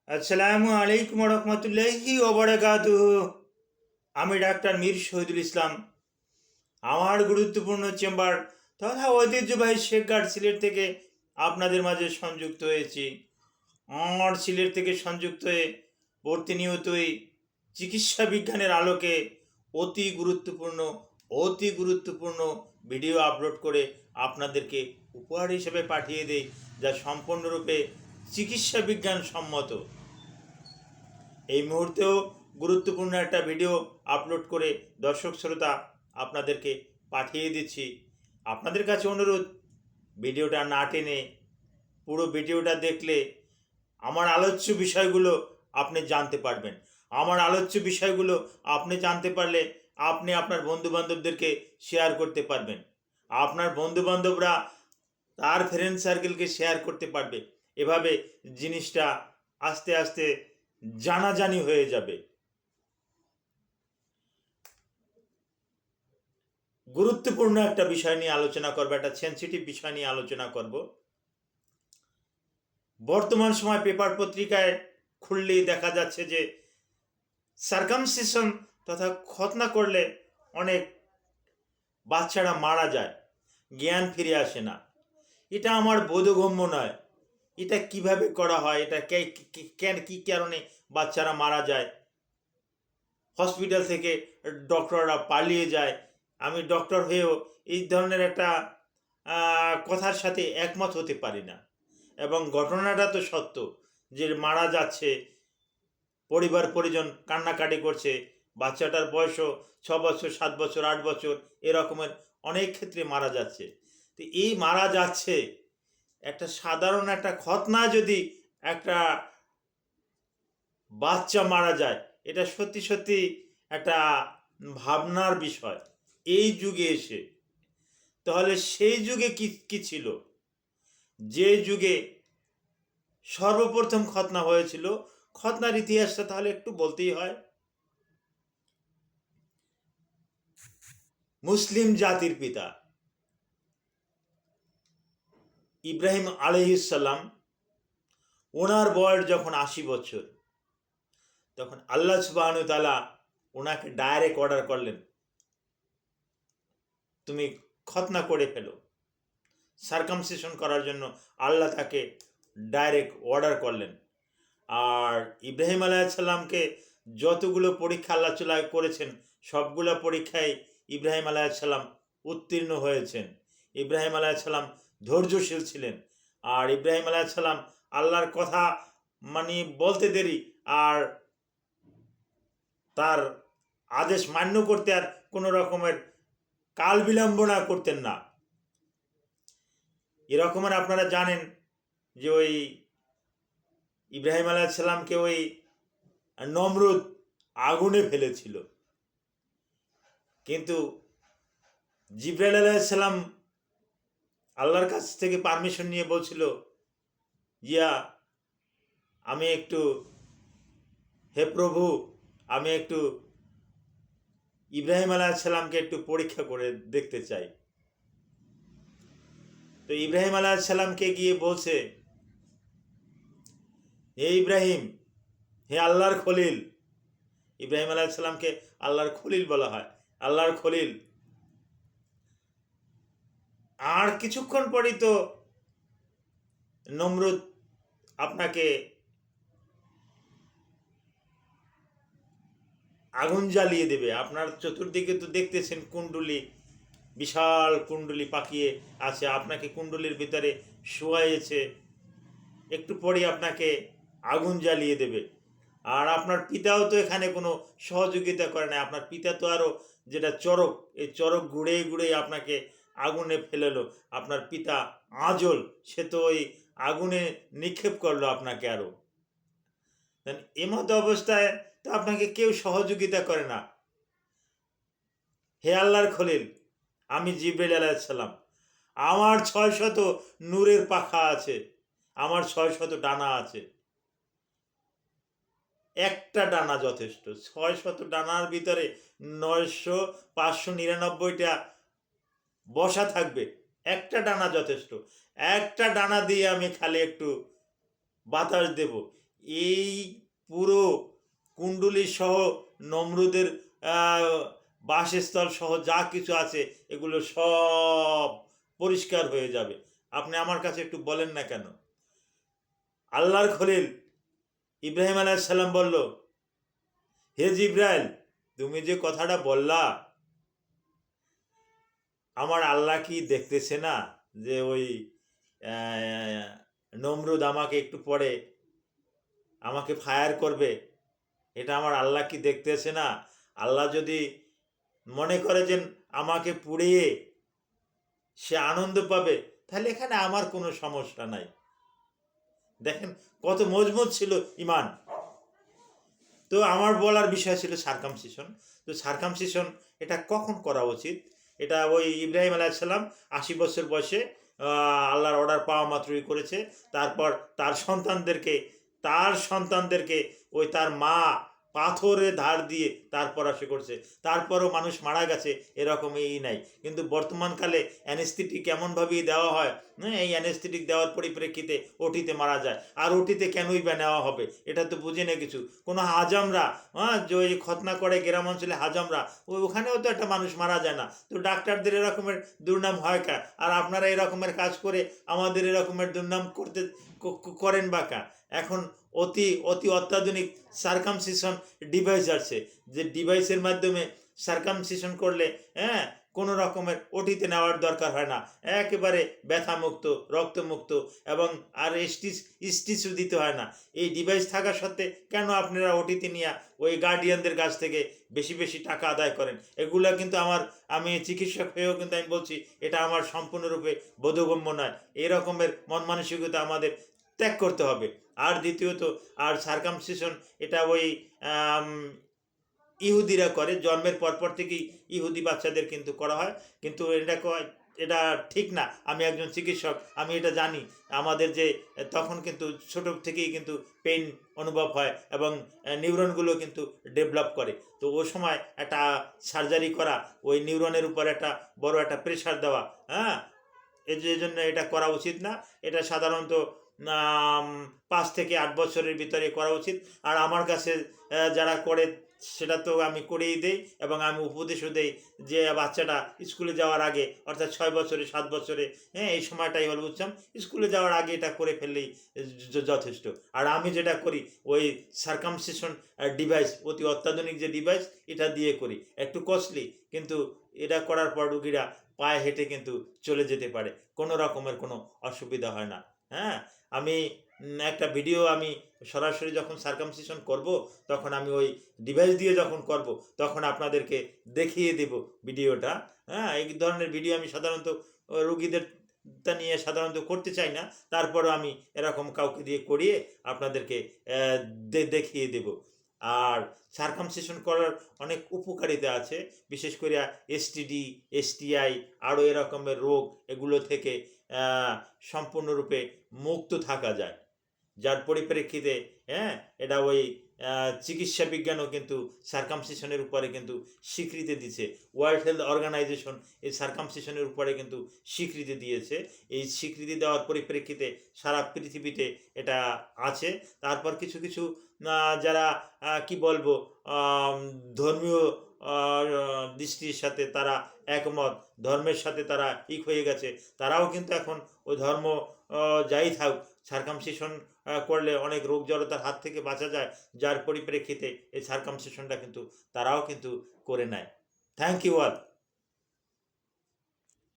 আসসালামু আলাইকুম রহমতুল্লাহি ওবারাকাতুহু। আমি ডাক্তার মীর শহীদুল ইসলাম। আমার গুরুত্বপূর্ণ চেম্বার তথা ঐতিহ্যবাহী শেখ গার্ড সিলেট থেকে আপনাদের মাঝে সংযুক্ত হয়েছি। আমার সিলেট থেকে সংযুক্ত হয়ে প্রতিনিয়তই চিকিৎসা বিজ্ঞানের আলোকে অতি গুরুত্বপূর্ণ ভিডিও আপলোড করে আপনাদেরকে উপহার হিসেবে পাঠিয়ে দেই, যা সম্পূর্ণরূপে চিকিৎসা বিজ্ঞান সম্মত। এই মুহূর্তেও গুরুত্বপূর্ণ একটা ভিডিও আপলোড করে দর্শক শ্রোতা আপনাদেরকে পাঠিয়ে দিচ্ছি। আপনাদের কাছে অনুরোধ, ভিডিওটা না টেনে পুরো ভিডিওটা দেখলে আমার আলোচ্য বিষয়গুলো আপনি জানতে পারবেন। আমার আলোচ্য বিষয়গুলো আপনি জানতে পারলে আপনি আপনার বন্ধুবান্ধবদেরকে শেয়ার করতে পারবেন। আপনার বন্ধুবান্ধবরা তার ফ্রেন্ড সার্কেলকে শেয়ার করতে পারবে। এভাবে জিনিসটা আস্তে আস্তে জানাজানি হয়ে যাবে। গুরুত্বপূর্ণ একটা বিষয় নিয়ে আলোচনা করব, একটা সেন্সিটিভ বিষয় নিয়ে আলোচনা করব। বর্তমান সময় পেপার পত্রিকায় খুললেই দেখা যাচ্ছে যে সার্কামসিশন তথা খতনা করলে অনেক বাচ্চারা মারা যায়, জ্ঞান ফিরে আসে না। এটা আমার বোধগম্য নয়। এটা কিভাবে করা হয়, এটা কি কারণে বাচ্চারা মারা যায়, হসপিটাল থেকে ডক্টররা পালিয়ে যায়। আমি ডক্টর হয়েও এই ধরনের একটা কথার সাথে একমত হতে পারি না। এবং ঘটনাটা তো সত্য যে মারা যাচ্ছে, পরিবার পরিজন কান্নাকাটি করছে, বাচ্চাটার বয়সও 6 বছর, 7 বছর, 8 বছর, এরকমের অনেক ক্ষেত্রে মারা যাচ্ছে। তো এই মারা যাচ্ছে, একটা সাধারণ একটা খতনা যদি একটা বাচ্চা মারা যায়, এটা সত্যি সত্যি একটা ভাবনার বিষয় এই যুগে এসে। তাহলে সেই যুগে কি ছিল? যে যুগে সর্বপ্রথম খতনা হয়েছিল, খতনার ইতিহাসটা তাহলে একটু বলতেই হয়। মুসলিম জাতির পিতা ইব্রাহিম আলাইহিসসালাম, ওনার বয়স যখন 80 বছর, তখন আল্লাহ সুবহানাহু ওয়া তাআলা ওনাকে ডাইরেক্ট অর্ডার করলেন, তুমি খতনা করে ফেলো। সার্কামসিশন করার জন্য আল্লাহ তাকে ডাইরেক্ট অর্ডার করলেন। আর ইব্রাহিম আলাইহিসসালামকে যতগুলো পরীক্ষা আল্লাহ তাআলা করেছেন, সবগুলো পরীক্ষায় ইব্রাহিম আলাইহিসসালাম উত্তীর্ণ হয়েছেন। ইব্রাহিম আলাইহিসসালাম ধৈর্যশীল ছিলেন। আর ইব্রাহিম আলাইহিসসালাম আল্লাহর কথা বলতে দেরি, আর তার আদেশ মান্য করতে আর কোনো রকমের কাল বিলম্বনা করতেন না। এরকমের আপনারা জানেন যে ওই ইব্রাহিম আলাইহিসসালামকে ওই নমরুদ আগুনে ফেলেছিল, কিন্তু জিবরাইল আলাইহিসসালাম আল্লাহর কাছ থেকে পারমিশন নিয়ে বলছিল, ইয়া আমি একটু, হে প্রভু, আমি একটু ইব্রাহিম আলাইহিসসালামকে একটু পরীক্ষা করে দেখতে চাই। তো ইব্রাহিম আলাইহিসসালামকে গিয়ে বলছে, হে ইব্রাহিম, হে আল্লাহর খলিল। ইব্রাহিম আলাইহিসসালামকে আল্লাহর খলিল বলা হয়, আল্লাহর খলিল। আর কিছুক্ষণ পরই তো নমরুদ আপনাকে আগুন জ্বালিয়ে দেবে। আপনার চতুর্দিকে তো দেখতেছেন কুণ্ডলী, বিশাল কুণ্ডলী পাকিয়ে আছে, আপনাকে কুণ্ডলীর ভিতরে শোয়াইছে, একটু পরেই আপনাকে আগুন জ্বালিয়ে দেবে। আর আপনার পিতাও তো এখানে কোনো সহযোগিতা করে না। আপনার পিতা তো আরও যেটা চরক, এই চরক ঘুরে ঘুরে আপনাকে আগুনে ফেলেলো। আপনার পিতা আঁজল, সে তো ওই আগুনে নিক্ষেপ করলো আপনাকে আরও। এমতো অবস্থায় তো আপনাকে কেউ সহযোগিতা করে না। হে আল্লাহর খলিল, আমি জিবরাইল আলাইহিসসালাম, আমার 600 নূরের পাখা আছে, আমার 600 ডানা আছে। একটা ডানা যথেষ্ট। 600 ডানার ভিতরে 599টা বসা থাকবে, একটা ডানা যথেষ্ট। একটা ডানা দিয়ে আমি খালি একটু বাতাস দেব, এই পুরো কুণ্ডলী সহ নমরুদের বাসস্থল সহ যা কিছু আছে এগুলো সব পরিষ্কার হয়ে যাবে। আপনি আমার কাছে একটু বলেন না কেন? আল্লাহর খলিল ইব্রাহিম আলাইহিস সালাম বলল, হে জিব্রাইল, তুমি যে কথাটা বললা, আমার আল্লাহ কি দেখতেছে না যে ওই নমরুদ আমাকে একটু পরে আমাকে ফায়ার করবে? এটা আমার আল্লাহ কি দেখতেছে না? আল্লাহ যদি মনে করে যে আমাকে পুড়িয়ে সে আনন্দ পাবে, তাহলে এখানে আমার কোনো সমস্যা নাই। দেখেন কত মজবুত ছিল ইমান। তো আমার বলার বিষয় ছিল সার্কামসিশন। তো সার্কামসিশন এটা কখন করা উচিত? এটা ওই ইব্রাহিম আলাইহিস সালাম ৮০ বছর বয়সে আল্লাহর অর্ডার পাওয়া মাত্রই করেছে। তারপর তার সন্তানদেরকে ওই তার মা পাথরে ধার দিয়ে তারপর সে করছে। তারপরও মানুষ মারা গেছে এরকমই নাই। কিন্তু বর্তমানকালে অ্যানেস্থেটিক এমনভাবেই দেওয়া হয়, এই অ্যানেস্থেটিক দেওয়ার পরিপ্রেক্ষিতে ওটিতে মারা যায়। আর ওটিতে কেনই বা নেওয়া হবে? এটা তো বুঝি না কিছু। কোনো হাজামরা, যে ওই খতনা করে গ্রাম অঞ্চলে হাজামরা, ওখানেও তো একটা মানুষ মারা যায় না। তো ডাক্তারদের এরকমের দুর্নাম হয় কা? আর আপনারা এরকমের কাজ করে আমাদের এরকমের দুর্নাম করেন বা কা? এখন অতি অতি অত্যাধুনিক সার্কামসিশন ডিভাইস আছে, যে ডিভাইসের মাধ্যমে সার্কামসিশন করলে কোনো রকমের ওটিতে নেওয়ার দরকার হয় না, একেবারে ব্যথামুক্ত, রক্তমুক্ত, এবং আর স্টিচও দিতে হয় না। এই ডিভাইস থাকা সত্ত্বে কেন আপনারা ওটিতে নিয়ে ওই গার্ডিয়ানদের কাছ থেকে বেশি বেশি টাকা আদায় করেন? এগুলো কিন্তু আমি চিকিৎসক হয়েও কিন্তু আমি বলছি, এটা আমার সম্পূর্ণরূপে বোধগম্য নয়। এরকমের মন মানসিকতা আমাদের ত্যাগ করতে হবে। আর দ্বিতীয়ত, আর সার্কামসিশন এটা ওই ইহুদিরা করে, জন্মের পরপর থেকেই ইহুদি বাচ্চাদের কিন্তু করা হয়। কিন্তু এটা ঠিক না। আমি একজন চিকিৎসক, আমি এটা জানি। আমাদের যে তখন কিন্তু ছোটো থেকেই কিন্তু পেইন অনুভব হয় এবং নিউরনগুলো কিন্তু ডেভেলপ করে। তো ওই সময় একটা সার্জারি করা, ওই নিউরনের উপর একটা বড় একটা প্রেশার দেওয়া, এই জন্য এটা করা উচিত না। এটা সাধারণত ৫ থেকে ৮ বছরের ভিতরে করা উচিত। আর আমার কাছে যারা করে সেটা তো আমি করেই দেই, এবং আমি উপদেশও দেই যে বাচ্চাটা স্কুলে যাওয়ার আগে, অর্থাৎ ৬ বছরে ৭ বছরে, এই সময়টাই হল বুঝছাম, স্কুলে যাওয়ার আগে এটা করে ফেললেই যথেষ্ট। আর আমি যেটা করি, ওই সার্কামসিশন ডিভাইস, অতি অত্যাধুনিক যে ডিভাইস, এটা দিয়ে করি। একটু কস্টলি, কিন্তু এটা করার পর রুগীরা পায়ে হেঁটে কিন্তু চলে যেতে পারে, কোনো রকমের কোনো অসুবিধা হয় না। আমি একটা ভিডিও আমি সরাসরি যখন সার্কামসিশন করব, তখন আমি ওই ডিভাইস দিয়ে যখন করব, তখন আপনাদেরকে দেখিয়ে দেব ভিডিওটা। এই ধরনের ভিডিও আমি সাধারণত রুগীদের নিয়ে সাধারণত করতে চাই না। তারপরও আমি এরকম কাউকে দিয়ে করিয়ে আপনাদেরকে দেখিয়ে দেব। আর সার্কামসিশন করার অনেক উপকারিতা আছে, বিশেষ করে এসটিডি, এসটিআই, আরও এরকমের রোগ, এগুলো থেকে সম্পূর্ণরূপে মুক্ত থাকা যায়। যার পরিপ্রেক্ষিতে এটা ওই চিকিৎসা বিজ্ঞানও কিন্তু সার্কামসিশনের উপরে কিন্তু স্বীকৃতি দিচ্ছে। ওয়ার্ল্ড হেলথ অর্গানাইজেশন এই সার্কামসিশনের উপরে কিন্তু স্বীকৃতি দিয়েছে। এই স্বীকৃতি দেওয়ার পরিপ্রেক্ষিতে সারা পৃথিবীতে এটা আছে। তারপর কিছু কিছু যারা কি বলবো, ধর্মীয় দৃষ্টির সাথে তারা একমত, ধর্মের সাথে তারা হয়ে গেছে, তারাও কিন্তু এখন ওই ধর্ম যাই থাক, সার্কামসিশন করলে অনেক রোগ জড়তার হাত থেকে বাঁচা যায়। যার পরিপ্রেক্ষিতে এই সার্কামসিশনটা কিন্তু তারাও কিন্তু করে নেয়। Thank you all.